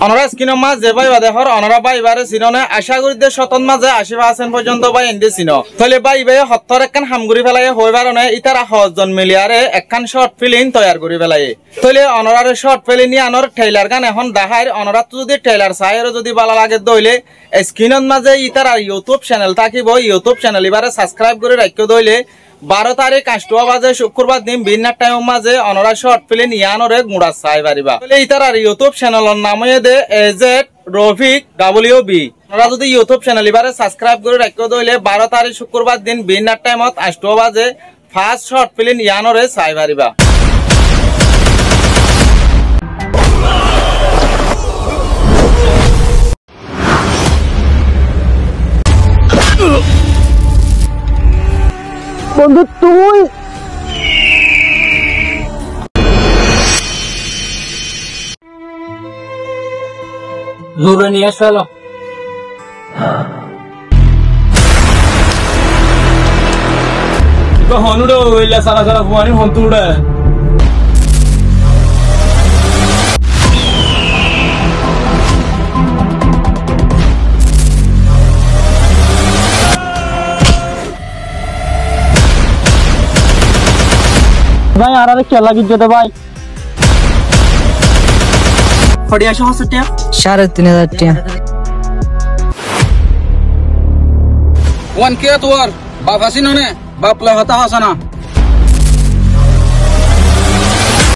অনরা স্ক্রিনের মাঝে ভাই দেখর অনরা ভাই বারে সিননে আশা করি যে শতন মাঝে 80% পর্যন্ত ভাই এন্ডে সিন তাহলে ভাই ভাই হত্তর একখান হামগুড়ি ফেলাই হইবার না ইতারা 100 জন মিলিয়ারে একখান শর্ট ফিল্ম তৈয়ার করি ফেলাই তাহলে অনরারে শর্ট ফিল্ম নিয়ে আনর ট্রেলার গান এখন দেখায় অনরা যদি ট্রেলার চাইরো যদি ভালো লাগে দইলে স্ক্রিনের মাঝে ইতারা ইউটিউব চ্যানেল থাকিব ইউটিউব চ্যানেল এবারে সাবস্ক্রাইব করে রাখিও দইলে 12 তারিখ 8টা বাজে শুক্রবার দিন বিন্নার টাইম মাঝে অনরা শর্ট ফিল্ম ইয়ানরে গুড়া চাই পারিবা তাহলে ইতারার ইউটিউব চ্যানেলের নাম দে এজেড রফিক WB আপনারা যদি ইউটিউব চ্যানেল এবারে সাবস্ক্রাইব করে রাখিও দইলে 12 তারিখ শুক্রবার দিন বিন্নার টাইমত 8টা বাজে ফার্স্ট শর্ট ফিল্ম ইয়ানরে চাই পারিবা। বন্ধু তুই দূরে নিয়ে চলো হনুড়ে ওইলা সারা সারা ফুয়ানি হন্তুড়ে ভাই আর আরে কে লাগি যেতে ভাই ফড়িয়া 170 টাকা 3500 টাকা ওয়ান কে তোর বাপ আসিনো নে বাপ লা হতা হাসানা